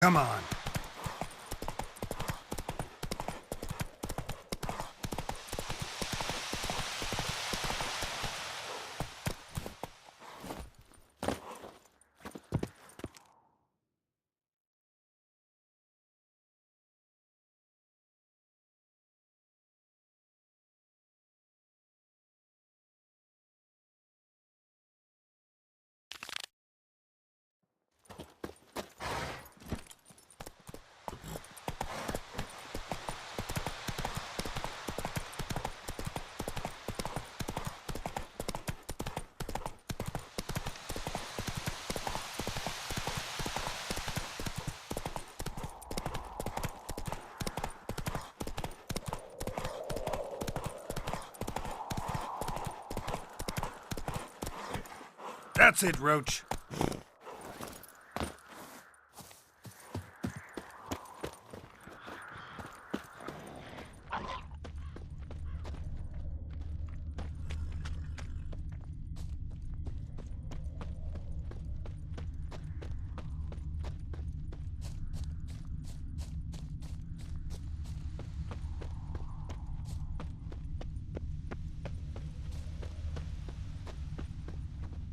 Come on. That's it, Roach.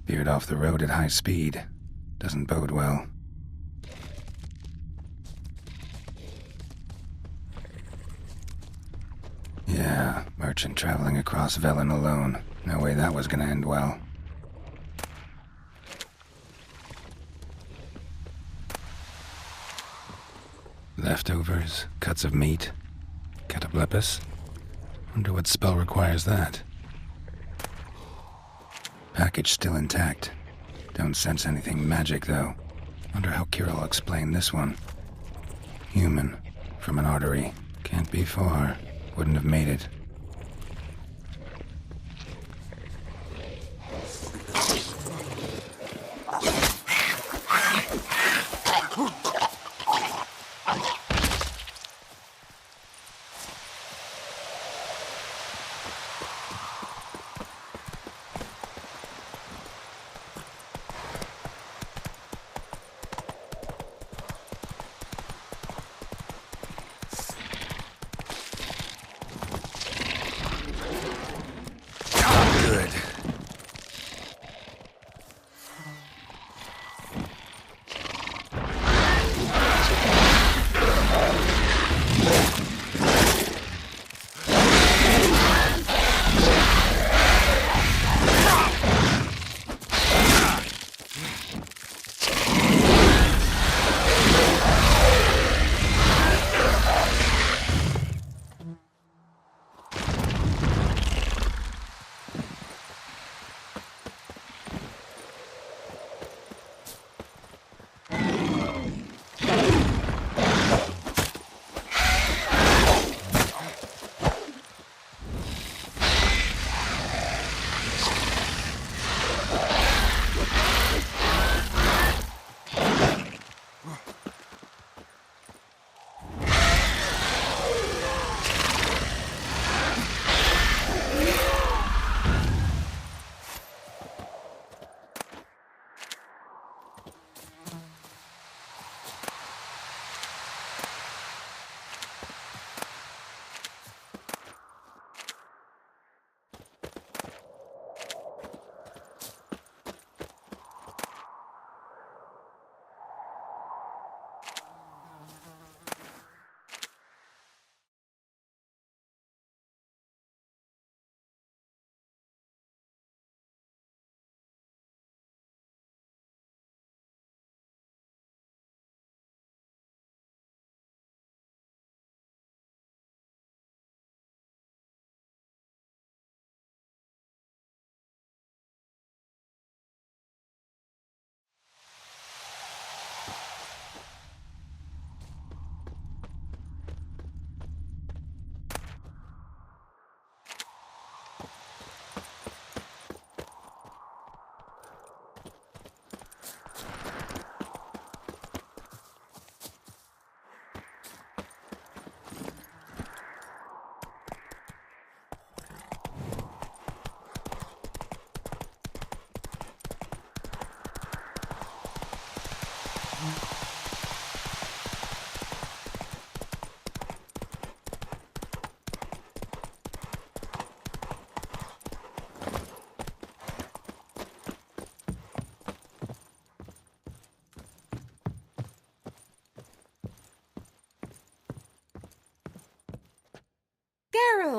Veered off the road at high speed. Doesn't bode well. Yeah, merchant traveling across Velen alone. No way that was gonna end well. Leftovers, cuts of meat, cataplepis. Wonder what spell requires that. Package still intact. Don't sense anything magic, though. Wonder how Kirill'll explain this one. Human, from an artery. Can't be far. Wouldn't have made it.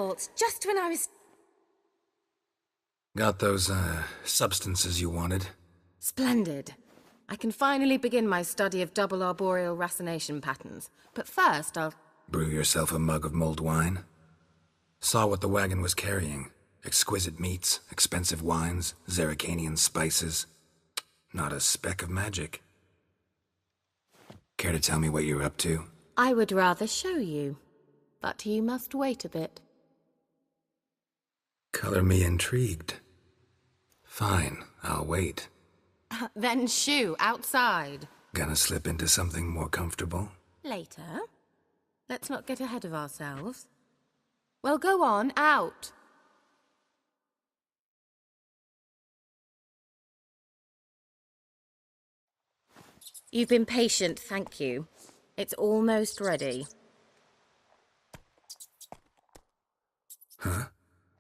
thought, just when I was... Got those, substances you wanted? Splendid. I can finally begin my study of double arboreal racination patterns. But first, I'll... Brew yourself a mug of mulled wine? Saw what the wagon was carrying. Exquisite meats, expensive wines, Zerrikanian spices. Not a speck of magic. Care to tell me what you're up to? I would rather show you, but you must wait a bit. Color me intrigued. Fine, I'll wait. Then shoo, outside. Gonna slip into something more comfortable? Later. Let's not get ahead of ourselves. Well, go on, out. You've been patient, thank you. It's almost ready. Huh?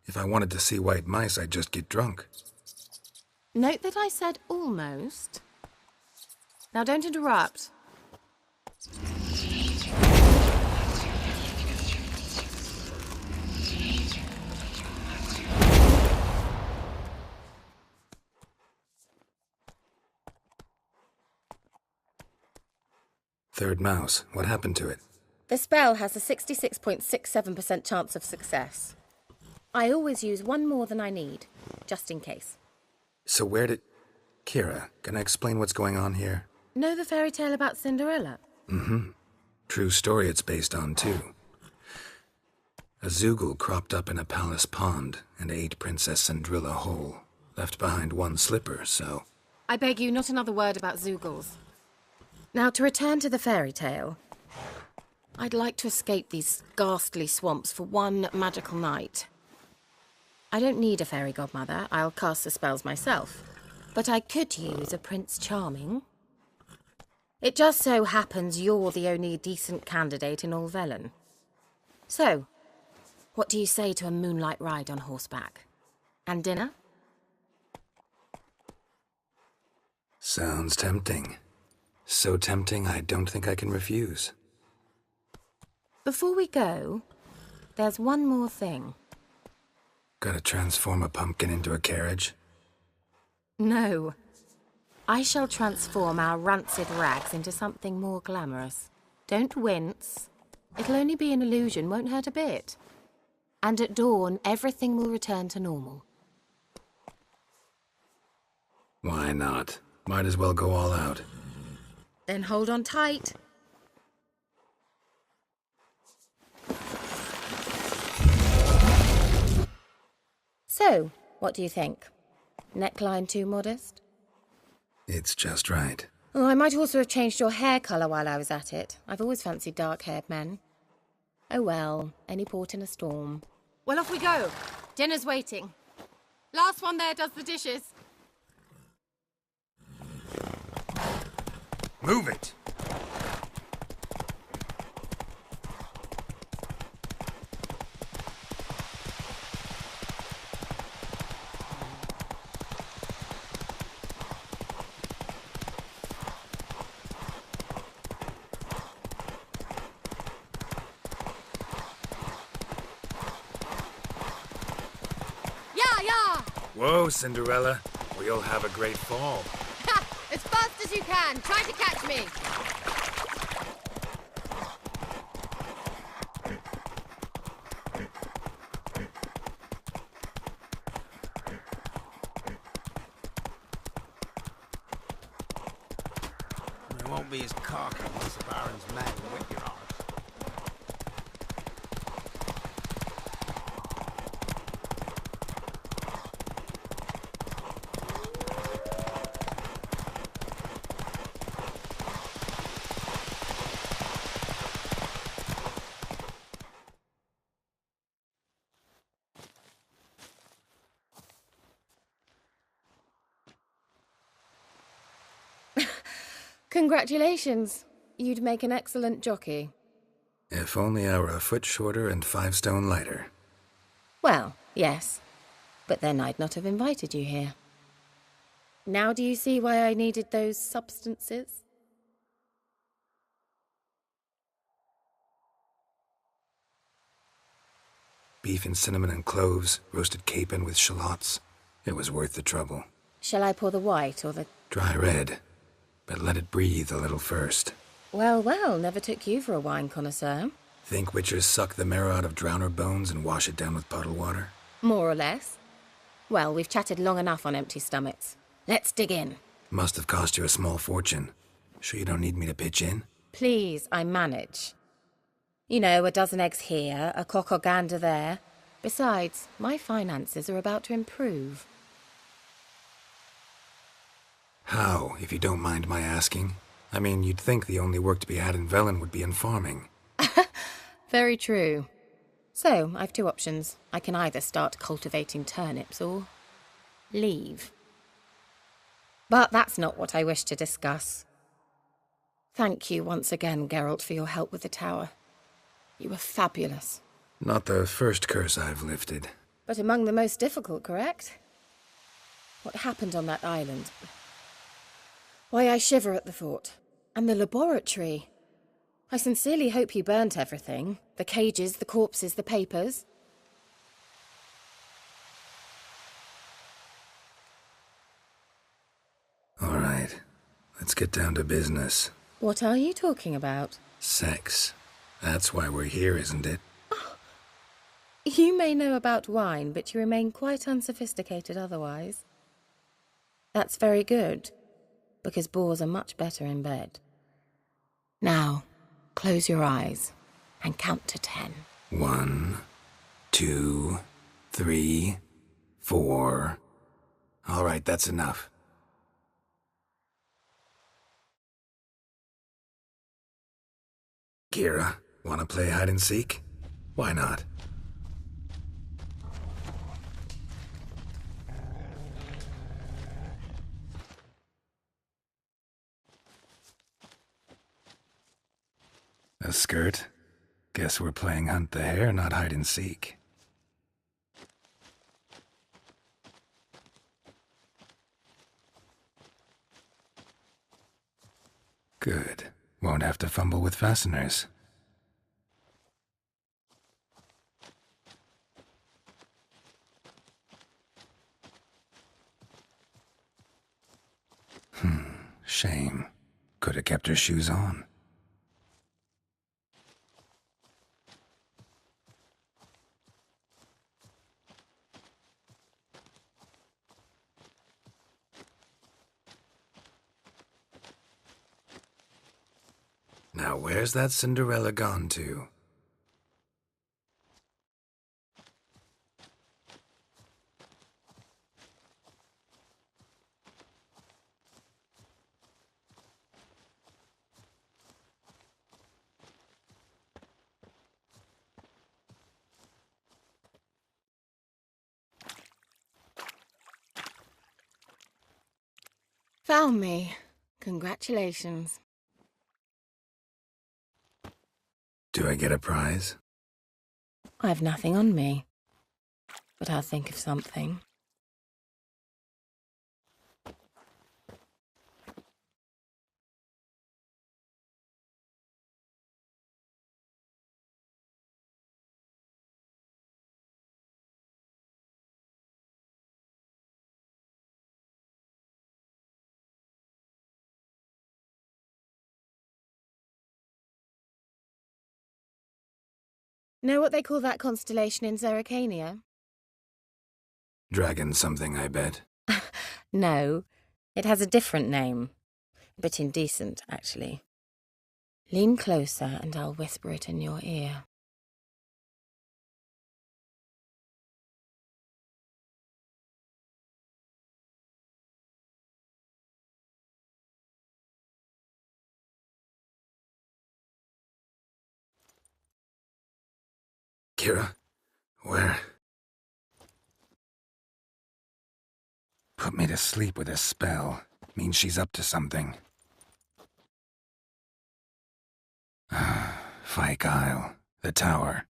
If I wanted to see white mice, I'd just get drunk. Note that I said almost. Now don't interrupt. Third mouse. What happened to it? The spell has a 66.67% chance of success. I always use one more than I need, just in case. So where did... Kira, can I explain what's going on here? Know the fairy tale about Cinderella? Mm-hmm. True story it's based on, too. A Zoogle cropped up in a palace pond and ate Princess Cinderella whole. Left behind one slipper, so... I beg you, not another word about Zoogles. Now, to return to the fairy tale. I'd like to escape these ghastly swamps for one magical night. I don't need a fairy godmother. I'll cast the spells myself. But I could use a Prince Charming. It just so happens you're the only decent candidate in all Velen. So, what do you say to a moonlight ride on horseback? And dinner? Sounds tempting. So tempting, I don't think I can refuse. Before we go, there's one more thing. Gotta transform a pumpkin into a carriage? No. I shall transform our rancid rags into something more glamorous. Don't wince. It'll only be an illusion, won't hurt a bit. And at dawn, everything will return to normal. Why not? Might as well go all out. Then hold on tight. So, what do you think? Neckline too modest? It's just right. Oh, I might also have changed your hair colour while I was at it. I've always fancied dark-haired men. Oh well, any port in a storm. Well, off we go. Dinner's waiting. Last one there does the dishes. Move it! Whoa, Cinderella. We'll have a great fall. Ha! As fast as you can. Try to catch me. It won't be as cocky as the Baron's mad and whip your arse. Congratulations. You'd make an excellent jockey. If only I were a foot shorter and 5 stone lighter. Well, yes. But then I'd not have invited you here. Now do you see why I needed those substances? beef and cinnamon and cloves, roasted capon with shallots. It was worth the trouble. Shall I pour the white or the... Dry red, but let it breathe a little first. Well, well, never took you for a wine connoisseur. Think witchers suck the marrow out of drowner bones and wash it down with puddle water? More or less. Well, we've chatted long enough on empty stomachs. Let's dig in. Must have cost you a small fortune. Sure you don't need me to pitch in? Please, I manage. You know, a dozen eggs here, a cock or gander there. Besides, my finances are about to improve. How, if you don't mind my asking? I mean, you'd think the only work to be had in Velen would be in farming. Very true. So, I've two options. I can either start cultivating turnips or... leave. But that's not what I wish to discuss. Thank you once again, Geralt, for your help with the tower. You were fabulous. Not the first curse I've lifted. But among the most difficult, correct? What happened on that island? Why, I shiver at the thought. And the laboratory. I sincerely hope you burnt everything. The cages, the corpses, the papers. All right, let's get down to business. What are you talking about? Sex. That's why we're here, isn't it? You may know about wine, but you remain quite unsophisticated otherwise. That's very good, because boars are much better in bed. Now, close your eyes and count to 10. 1, 2, 3, 4. All right, that's enough. Kira, wanna play hide and seek? Why not? A skirt? Guess we're playing hunt the hare, not hide and seek. Good. Won't have to fumble with fasteners. Shame. Could have kept her shoes on. Now, where's that Cinderella gone to? Found me. Congratulations. Do I get a prize? I've nothing on me, but I'll think of something. Know what they call that constellation in Zerrikania? Dragon something, I bet. No, it has a different name. A bit indecent, actually. Lean closer and I'll whisper it in your ear. Kira, where? Put me to sleep with a spell. Means she's up to something. Fyke Isle, the tower.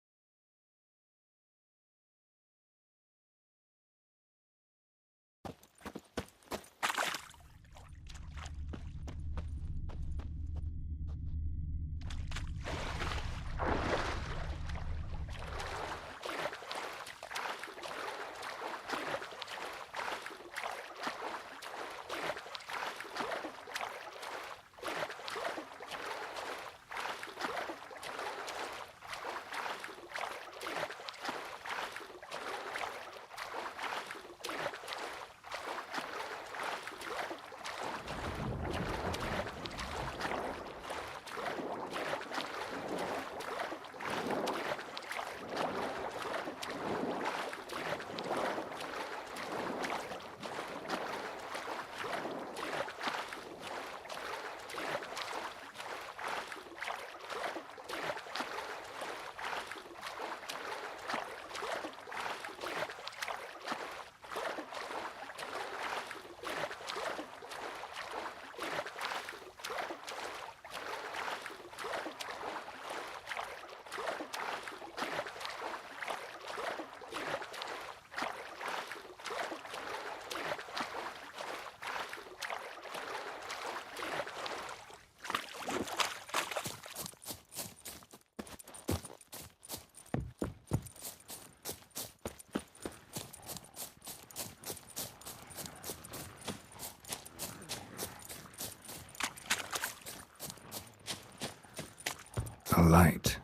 A light.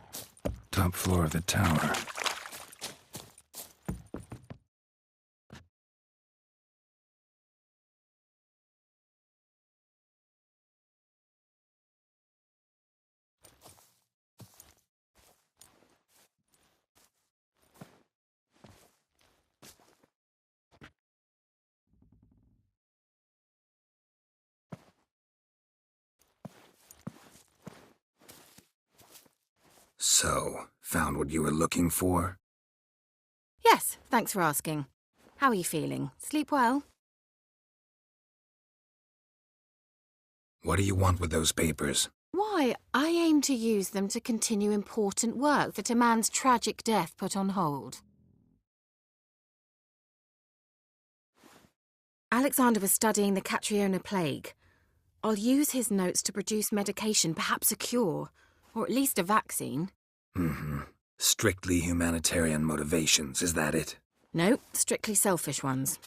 Top floor of the tower. So, found what you were looking for? Yes, thanks for asking. How are you feeling? Sleep well? What do you want with those papers? Why, I aim to use them to continue important work that a man's tragic death put on hold. Alexander was studying the Catriona plague. I'll use his notes to produce medication, perhaps a cure, or at least a vaccine. Mm-hmm. Strictly humanitarian motivations, is that it? No, strictly selfish ones.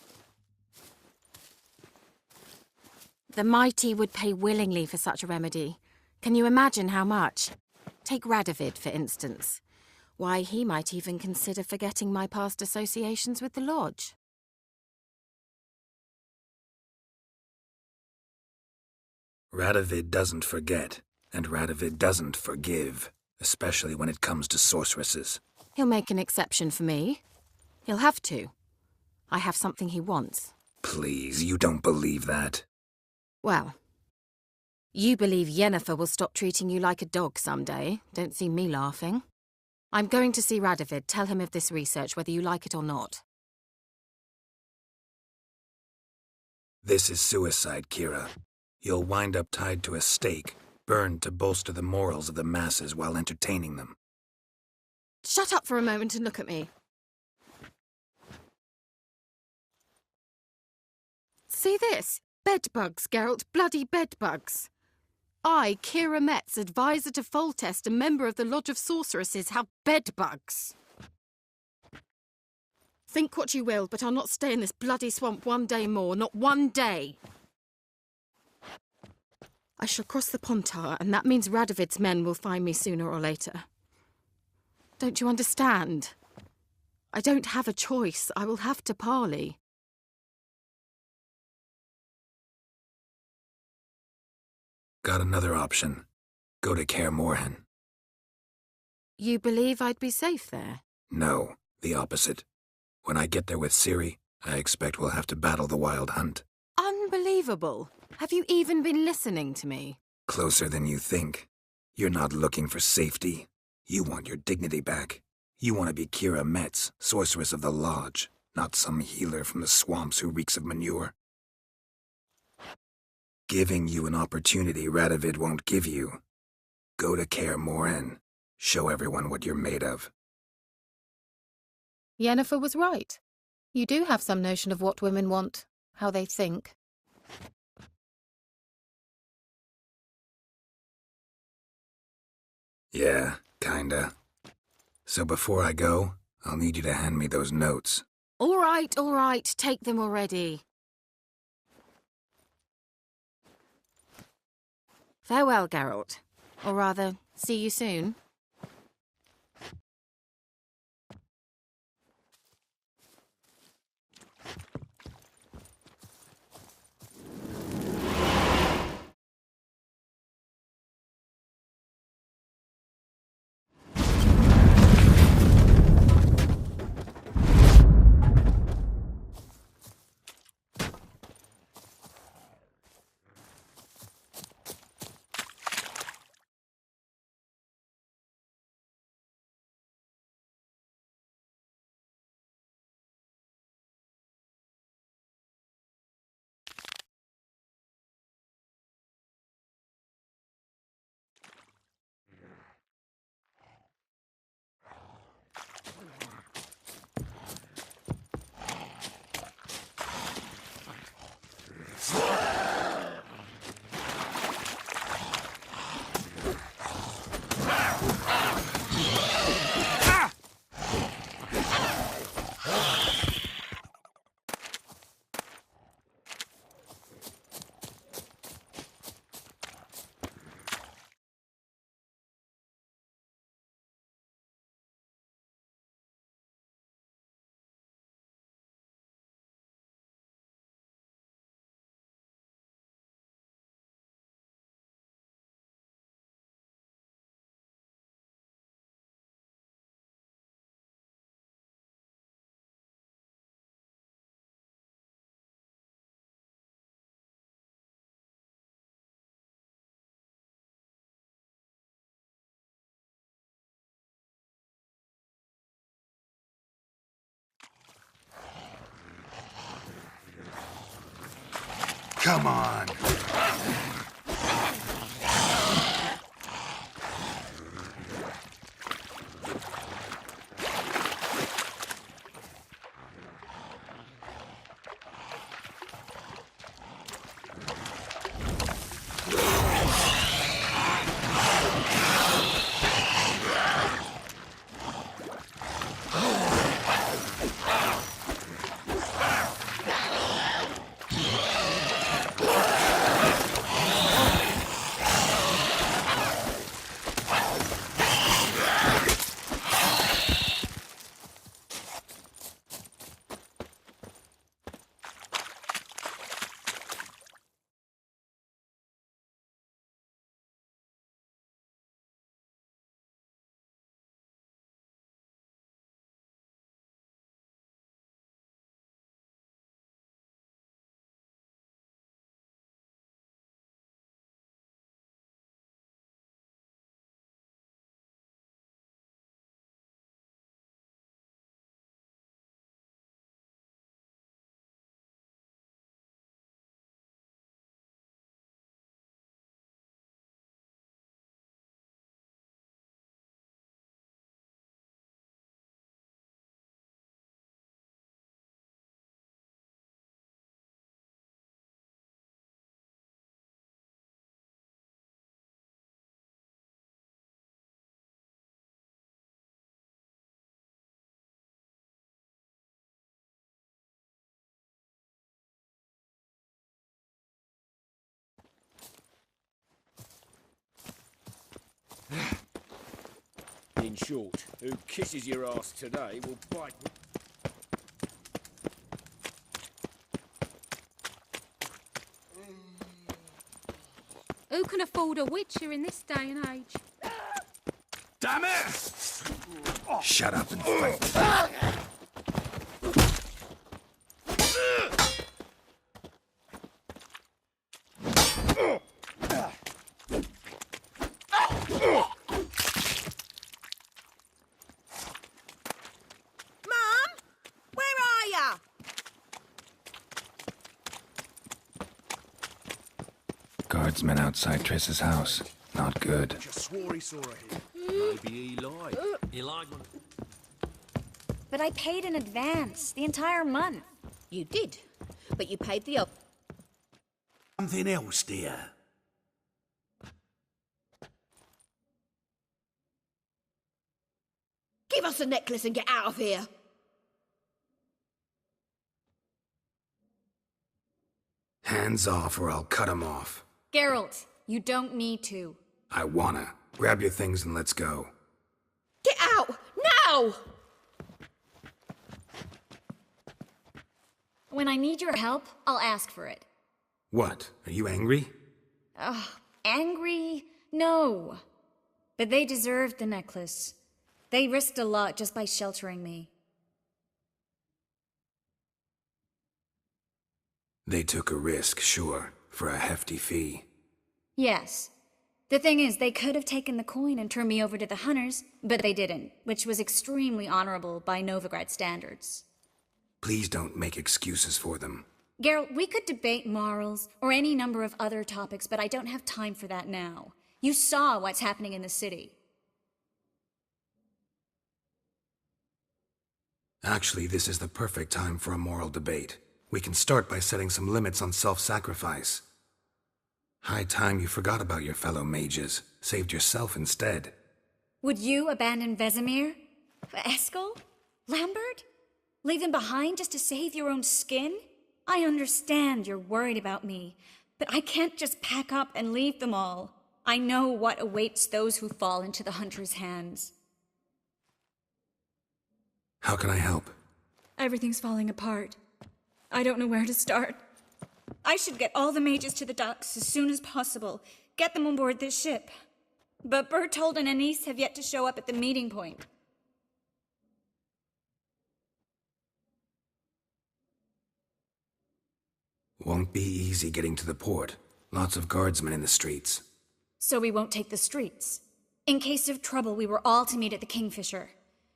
The mighty would pay willingly for such a remedy. Can you imagine how much? Take Radovid, for instance. Why, he might even consider forgetting my past associations with the Lodge. Radovid doesn't forget, and Radovid doesn't forgive, especially when it comes to sorceresses. He'll make an exception for me. He'll have to. I have something he wants. Please, you don't believe that. Well, you believe Yennefer will stop treating you like a dog someday. Don't see me laughing. I'm going to see Radovid, tell him of this research, whether you like it or not. This is suicide, Kira. You'll wind up tied to a stake, burned to bolster the morals of the masses while entertaining them. Shut up for a moment and look at me. See this? Bedbugs, Geralt, bloody bedbugs. I, Kira Metz, advisor to Foltest, a member of the Lodge of Sorceresses, have bedbugs. Think what you will, but I'll not stay in this bloody swamp one day more, not one day. I shall cross the Pontar, and that means Radovid's men will find me sooner or later. Don't you understand? I don't have a choice. I will have to parley. Got another option. Go to Kaer Morhen. You believe I'd be safe there? No, the opposite. When I get there with Ciri, I expect we'll have to battle the Wild Hunt. Unbelievable. Have you even been listening to me? Closer than you think. You're not looking for safety. You want your dignity back. You want to be Kira Metz, sorceress of the Lodge, not some healer from the swamps who reeks of manure. Giving you an opportunity Radovid won't give you. Go to Kaer Morhen. Show everyone what you're made of. Yennefer was right. You do have some notion of what women want, how they think. Yeah, kinda. So before I go, I'll need you to hand me those notes. All right, take them already. Farewell, Geralt. Or rather, see you soon. Come on. In short, who kisses your ass today will bite. Who can afford a witcher in this day and age? Damn it! Shut up and fight. Mum? Where are ya? Guardsmen outside Triss's house. Not good. Just swore he saw her here. Maybe he lied. He lied when... But I paid in advance, the entire month. You did, but you paid the up. Something else, dear. Give us the necklace and get out of here. Hands off or I'll cut 'em off. Geralt, you don't need to. I wanna. Grab your things and let's go. Get out! Now! When I need your help, I'll ask for it. What? Are you angry? Angry? No. But they deserved the necklace. They risked a lot just by sheltering me. They took a risk, sure, for a hefty fee. Yes. The thing is, they could have taken the coin and turned me over to the hunters, but they didn't, which was extremely honorable by Novigrad standards. Please don't make excuses for them. Geralt, we could debate morals or any number of other topics, but I don't have time for that now. You saw what's happening in the city. Actually, this is the perfect time for a moral debate. We can start by setting some limits on self-sacrifice. High time you forgot about your fellow mages, saved yourself instead. Would you abandon Vesemir? Eskel? Lambert? Leave them behind just to save your own skin? I understand you're worried about me, but I can't just pack up and leave them all. I know what awaits those who fall into the Hunter's hands. How can I help? Everything's falling apart. I don't know where to start. I should get all the mages to the docks as soon as possible. Get them on board this ship. But Bertold and Anise have yet to show up at the meeting point. Won't be easy getting to the port. Lots of guardsmen in the streets. So we won't take the streets. In case of trouble, we were all to meet at the Kingfisher.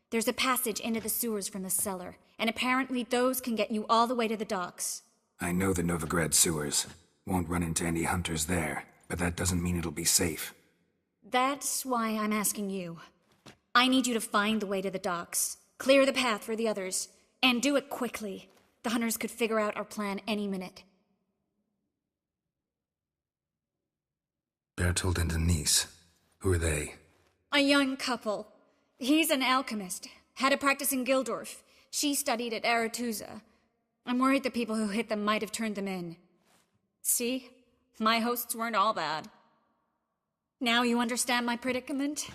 There's a passage into the sewers from the cellar, and apparently those can get you all the way to the docks. I know the Novigrad sewers. Won't run into any hunters there, but that doesn't mean it'll be safe. That's why I'm asking you. I need you to find the way to the docks, clear the path for the others, and do it quickly. The hunters could figure out our plan any minute. Bertold and Denise. Who are they? A young couple. He's an alchemist. Had a practice in Gildorf. She studied at Aretusa. I'm worried the people who hit them might have turned them in. See? My hosts weren't all bad. Now you understand my predicament?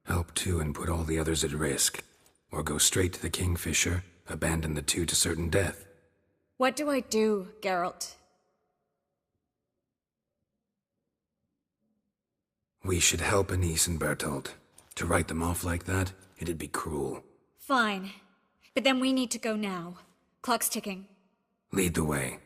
Help two and put all the others at risk. Or go straight to the Kingfisher, abandon the two to certain death. What do I do, Geralt? We should help Anise and Bertold. To write them off like that, it'd be cruel. Fine. But then we need to go now. Clock's ticking. Lead the way.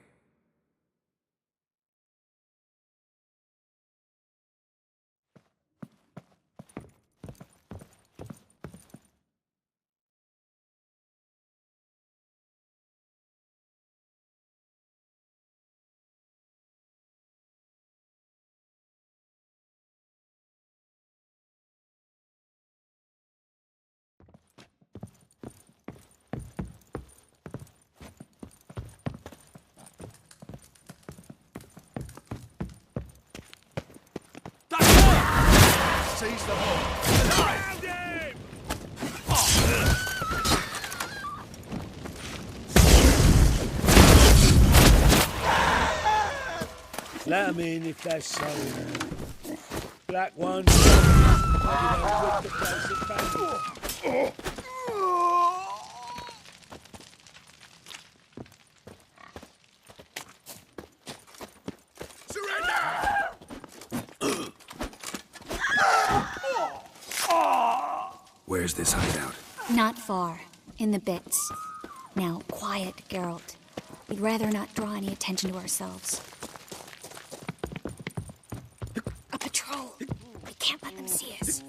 Seize the hole. Let 'em in if they're sorry. Black one. Maybe they'll whip the place at bandit. Where's this hideout? Not far. In the bits. Now, quiet, Geralt. We'd rather not draw any attention to ourselves. A patrol! We can't let them see us.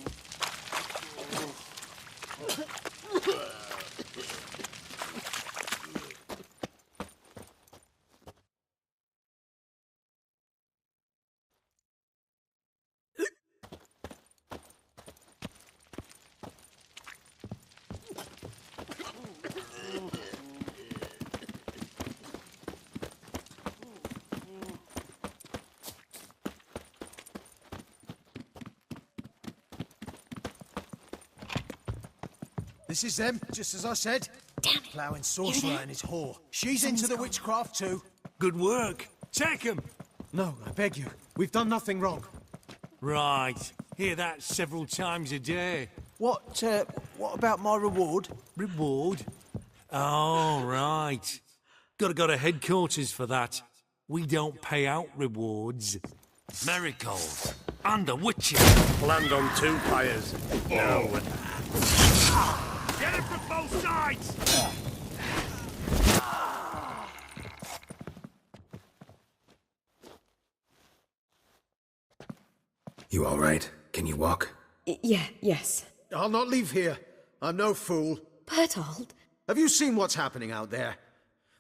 This is them, just as I said. Damn it. Ploughing sorcerer and his whore. She's into the witchcraft too. Good work. Take him. No, I beg you. We've done nothing wrong. Right. Hear that several times a day. What about my reward? Reward? Oh, right. Gotta go to headquarters for that. We don't pay out rewards. Miracles. And a witches. Land on two pyres. No. Get him from both sides! You all right? Can you walk? Yes. I'll not leave here. I'm no fool. Bertold? Have you seen what's happening out there?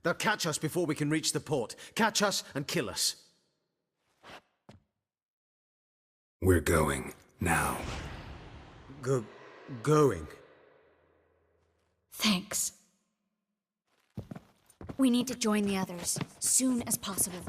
They'll catch us before we can reach the port. Catch us and kill us. We're going. Now. Going? Thanks. We need to join the others, soon as possible.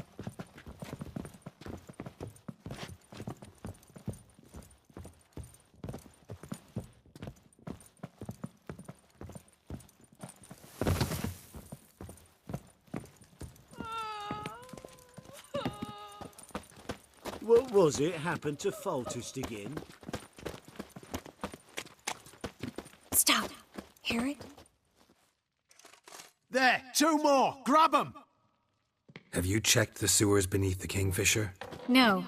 What was it happened to Foltest again? Stop. Hear it? There! Two more! Grab them! Have you checked the sewers beneath the Kingfisher? No.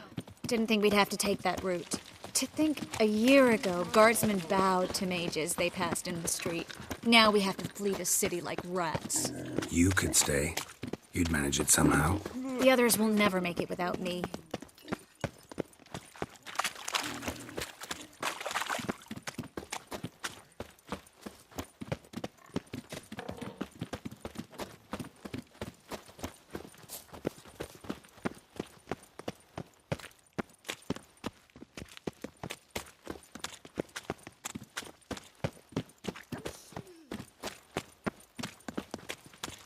Didn't think we'd have to take that route. To think a year ago, guardsmen bowed to mages they passed in the street. Now we have to flee the city like rats. You could stay. You'd manage it somehow. The others will never make it without me.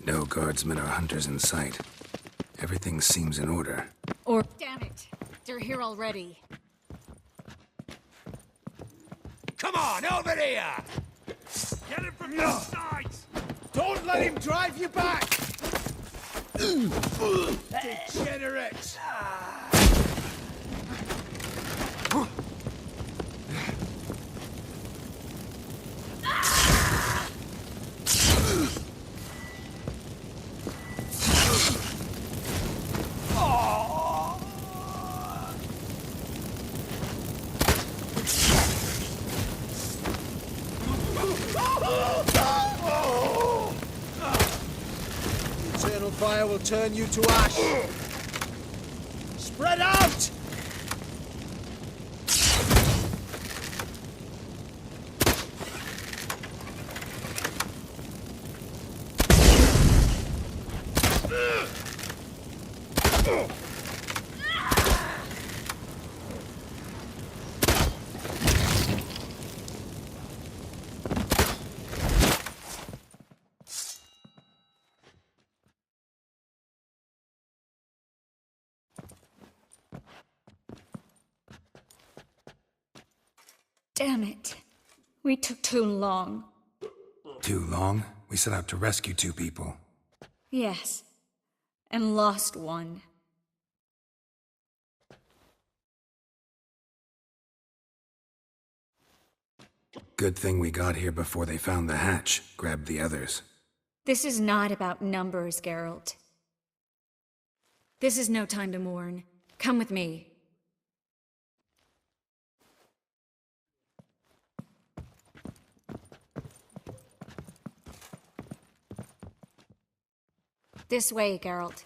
No guardsmen or hunters in sight. Everything seems in order. Or... Damn it! They're here already. Come on, over here! Get him from both sides! Don't let him drive you back! Degenerate! Eternal fire will turn you to ash. Spread out! Damn it. We took too long. Too long? We set out to rescue 2 people. Yes. And lost one. Good thing we got here before they found the hatch, grabbed the others. This is not about numbers, Geralt. This is no time to mourn. Come with me. This way, Geralt.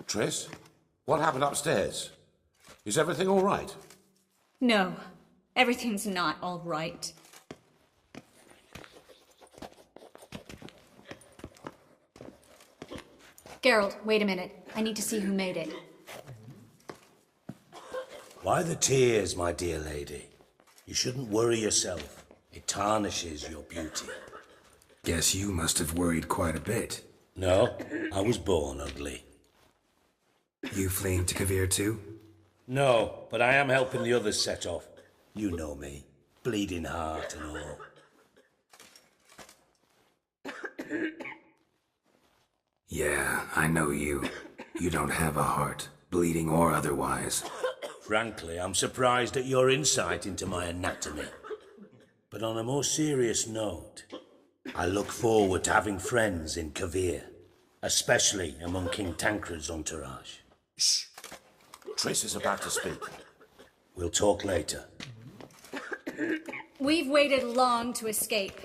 Triss, what happened upstairs? Is everything all right? No, everything's not all right. Geralt, wait a minute. I need to see who made it. Why the tears, my dear lady? You shouldn't worry yourself. It tarnishes your beauty. Guess you must have worried quite a bit. No, I was born ugly. You fleeing to Kovir too? No, but I am helping the others set off. You know me. Bleeding heart and all. Yeah, I know you. You don't have a heart, bleeding or otherwise. Frankly, I'm surprised at your insight into my anatomy. But on a more serious note, I look forward to having friends in Kovir, especially among King Tancred's entourage. Shh. Triss is about to speak. We'll talk later. We've waited long to escape.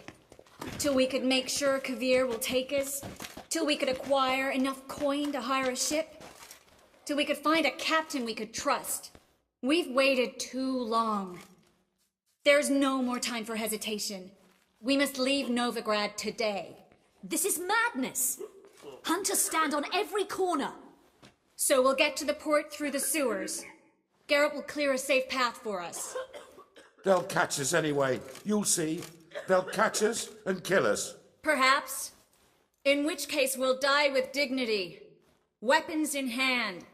Till we could make sure Kovir will take us. Till we could acquire enough coin to hire a ship. Till we could find a captain we could trust. We've waited too long. There's no more time for hesitation. We must leave Novigrad today. This is madness! Hunters stand on every corner. So we'll get to the port through the sewers. Geralt will clear a safe path for us. They'll catch us anyway. You'll see. They'll catch us and kill us. Perhaps. In which case we'll die with dignity. Weapons in hand.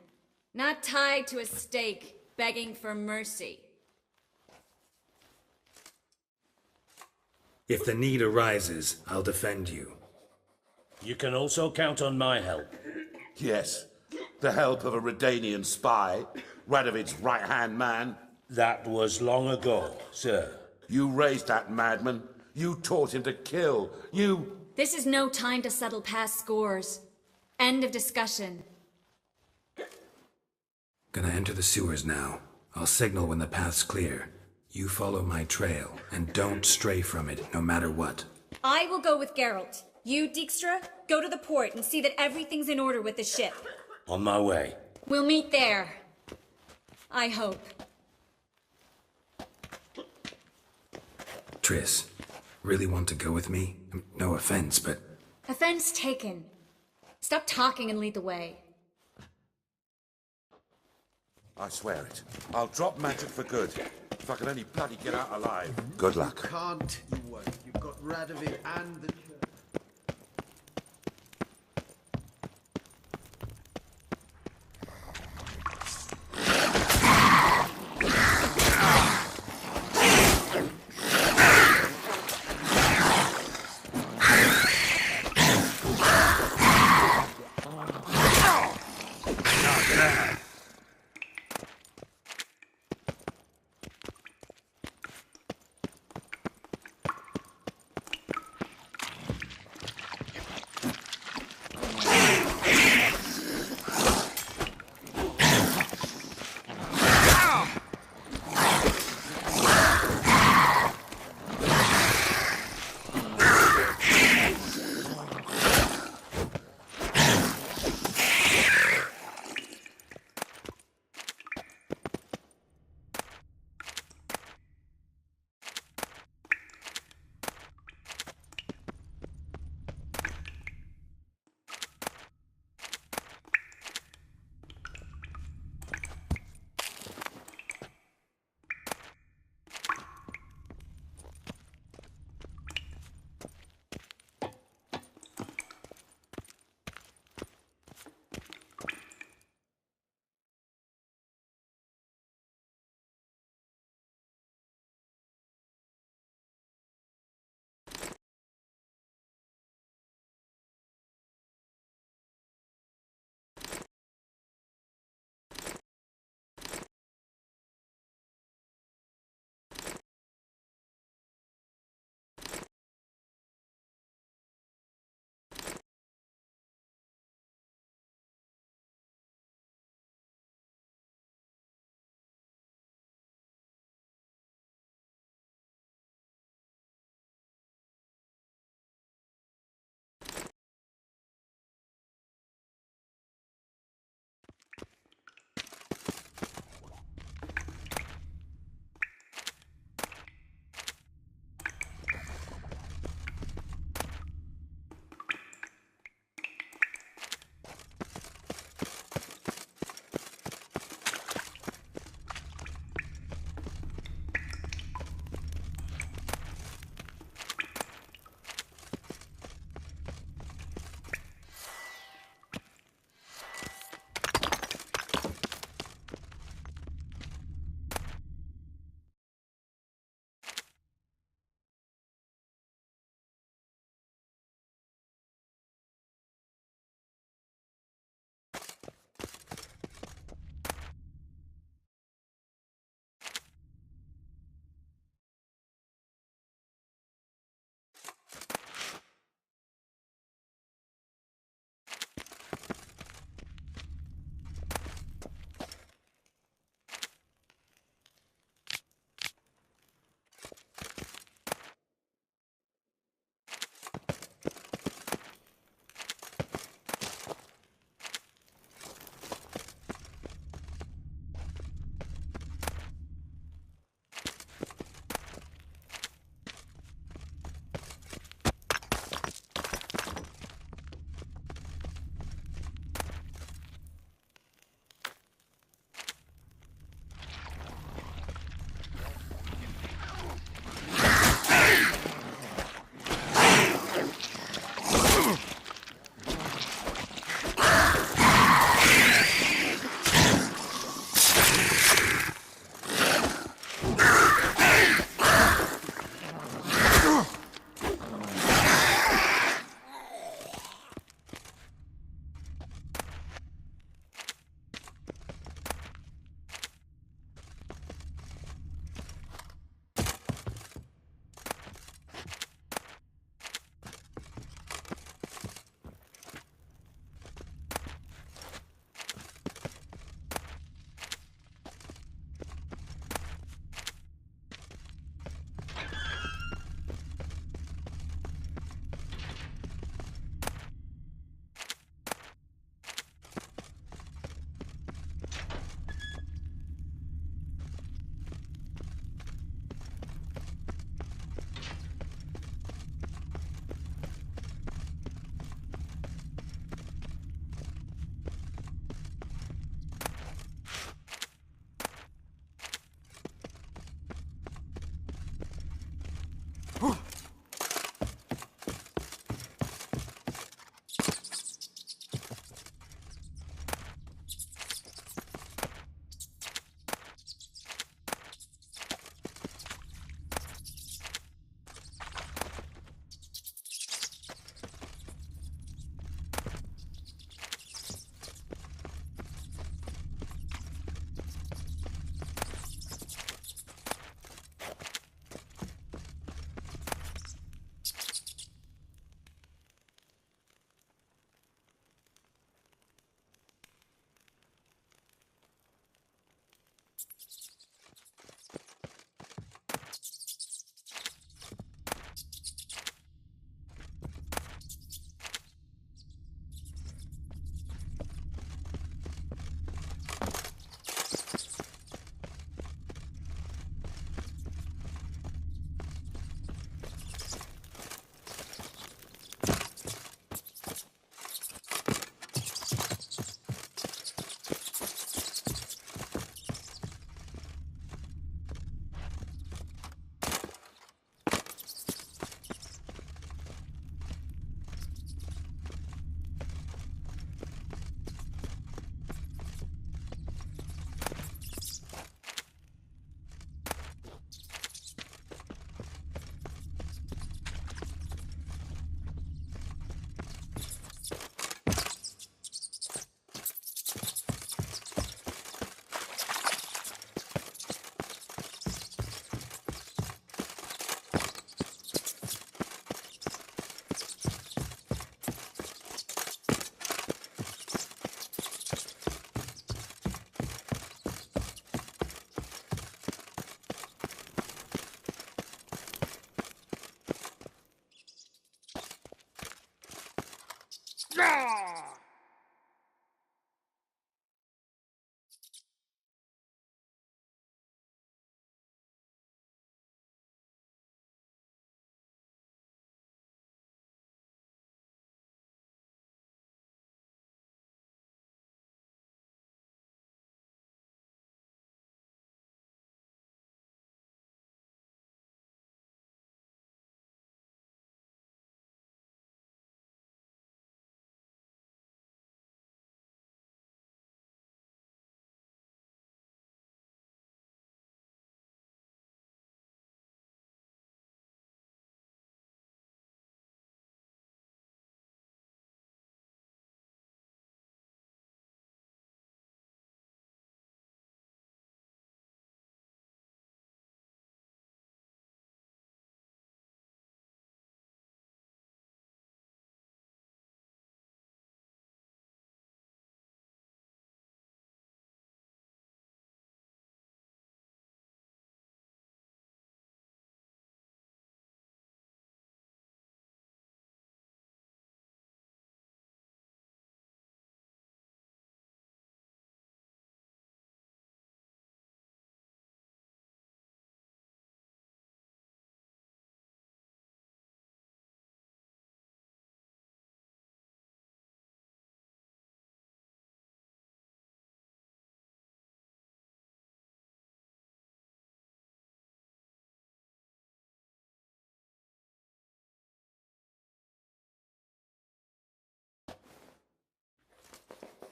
Not tied to a stake, begging for mercy. If the need arises, I'll defend you. You can also count on my help. Yes. The help of a Redanian spy, Radovid's right-hand man. That was long ago, sir. You raised that madman. You taught him to kill. You... This is no time to settle past scores. End of discussion. Gonna enter the sewers now. I'll signal when the path's clear. You follow my trail, and don't stray from it, no matter what. I will go with Geralt. You, Dijkstra, go to the port and see that everything's in order with the ship. On my way. We'll meet there. I hope. Triss, really want to go with me? No offense, but... Offense taken. Stop talking and lead the way. I swear it. I'll drop magic for good. If I can only bloody get out alive. Good luck. You can't. You won't. You've got Radovid and the...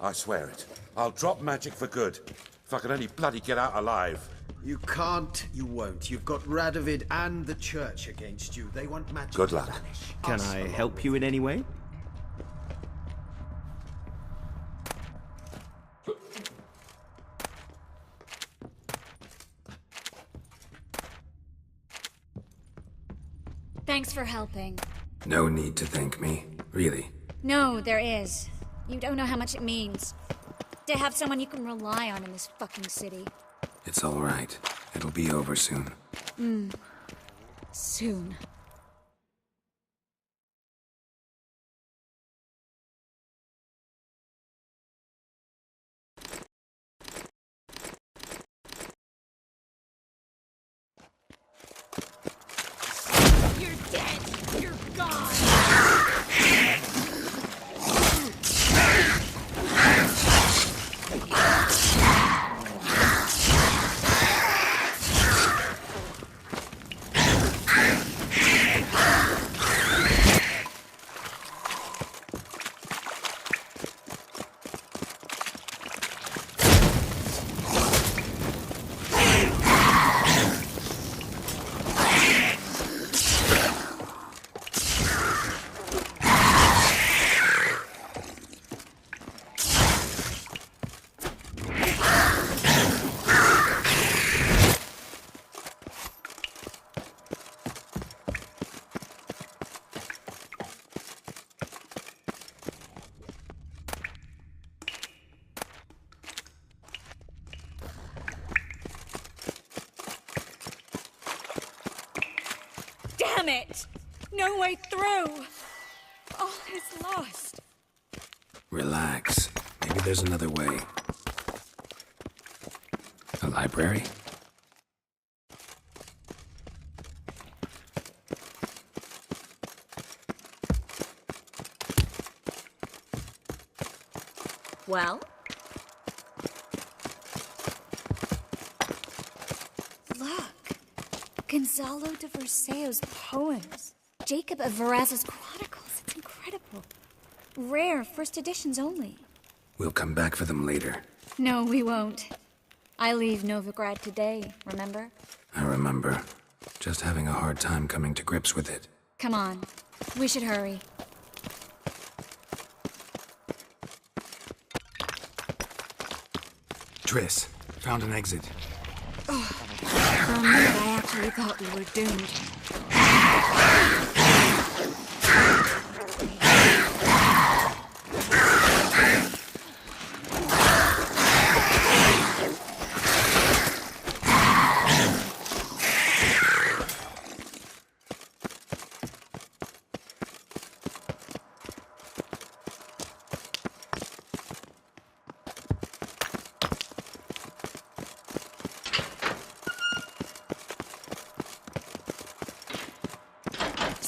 I swear it. I'll drop magic for good. If I can only bloody get out alive. You can't, you won't. You've got Radovid and the church against you. They want magic Good to luck. vanish. Can Us I alone. help you in any way? Thanks for helping. No need to thank me, really. No, there is. You don't know how much it means. To have someone you can rely on in this fucking city. It's all right. It'll be over soon. Soon. You're dead! You're gone! Damn it! No way through! All is lost. Relax. Maybe there's another way. A library? Well? Look. Gonzalo de Verseo's poems. Jacob of Varaz's chronicles. It's incredible. Rare first editions only. We'll come back for them later. No, we won't. I leave Novigrad today, remember? I remember. Just having a hard time coming to grips with it. Come on. We should hurry. Triss, found an exit. For a minute, I actually thought we were doomed.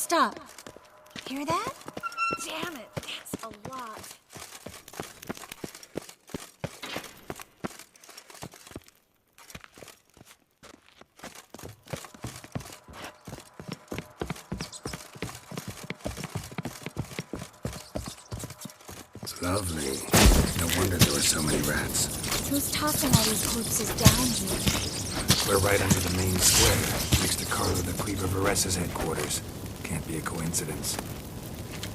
Stop. Hear that? Damn it, that's a lot. It's lovely. No wonder there were so many rats. Who's tossing all these corpses down here? We're right under the main square, next to Carlo the Cleaver Varessa's headquarters. Can't be a coincidence.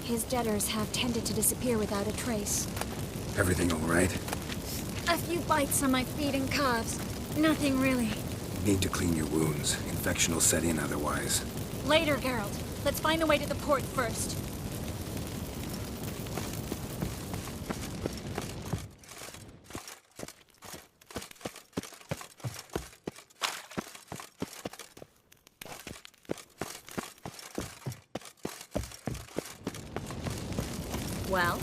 His debtors have tended to disappear without a trace. Everything all right? A few bites on my feet and calves. Nothing really. Need to clean your wounds. Infection will set in otherwise. Later, Geralt. Let's find a way to the port first. Well?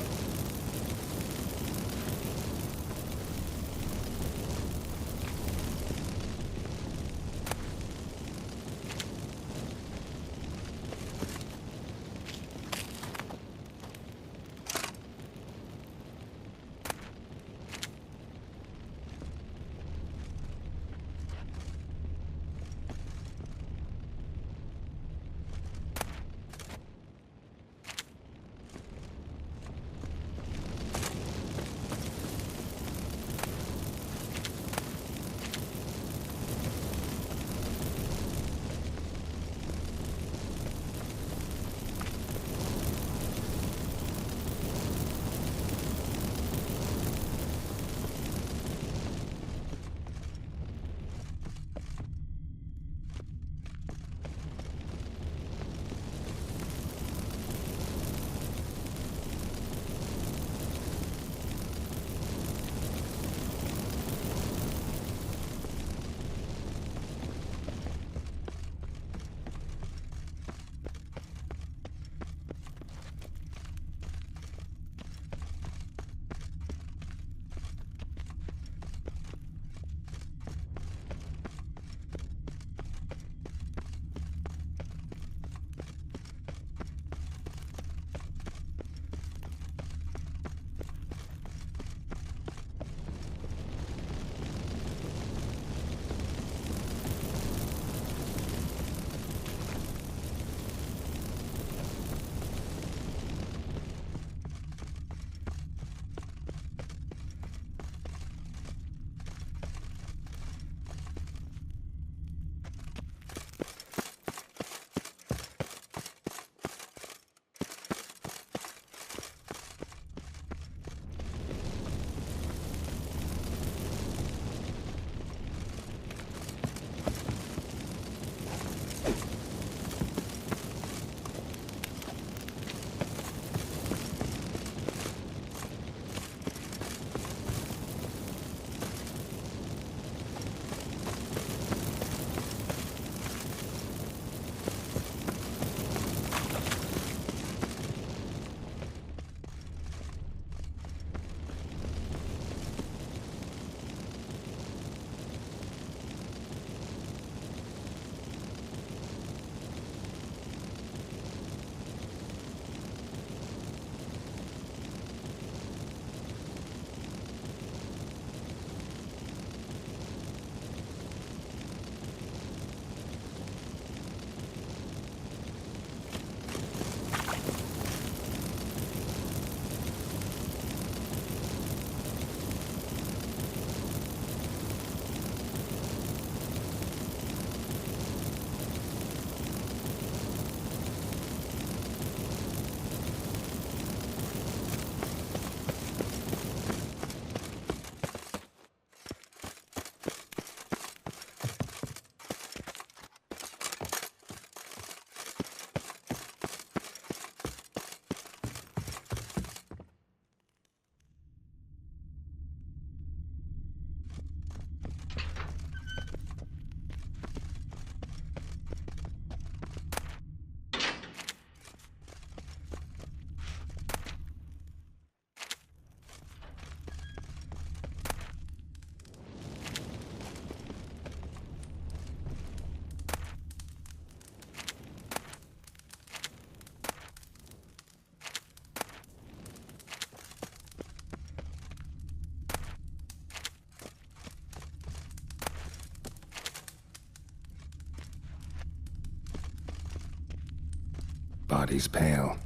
body's pale.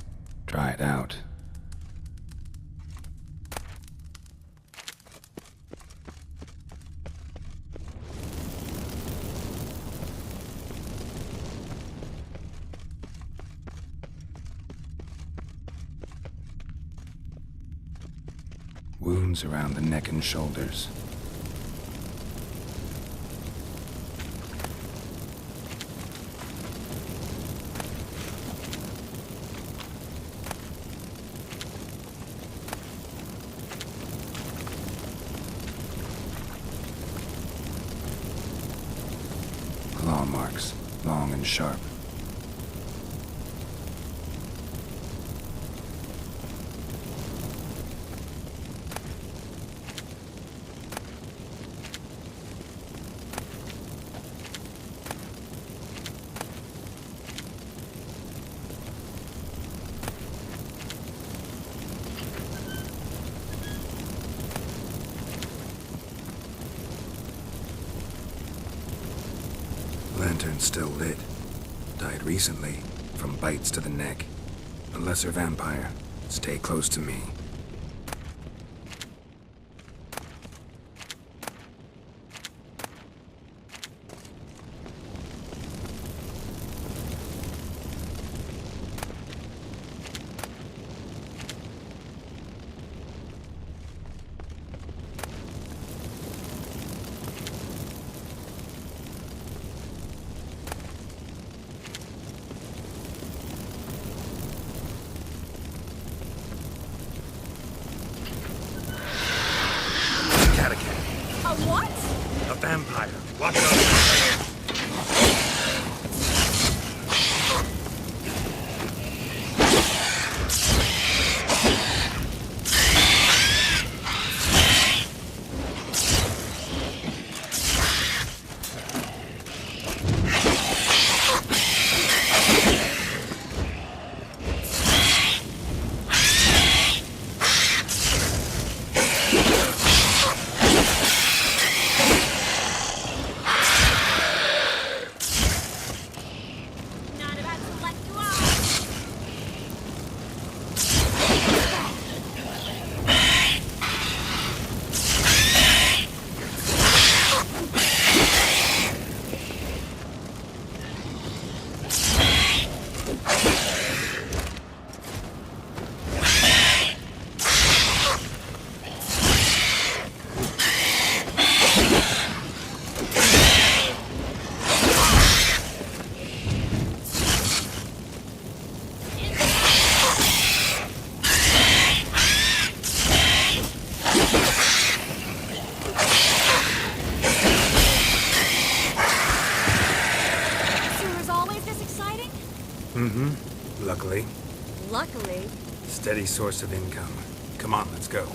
Dry it out. Wounds around the neck and shoulders. Claw marks, long and sharp. Lantern's still lit. Died recently, from bites to the neck. A lesser vampire. Stay close to me. What? A vampire. Watch out. Luckily. Luckily. Steady source of income. Come on, let's go.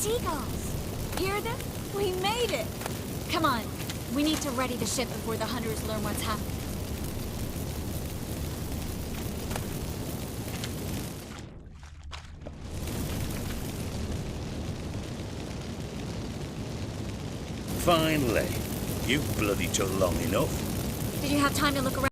Seagulls! Hear them? We made it! Come on, we need to ready the ship before the hunters learn what's happening. Finally. You bloody took long enough. Did you have time to look around?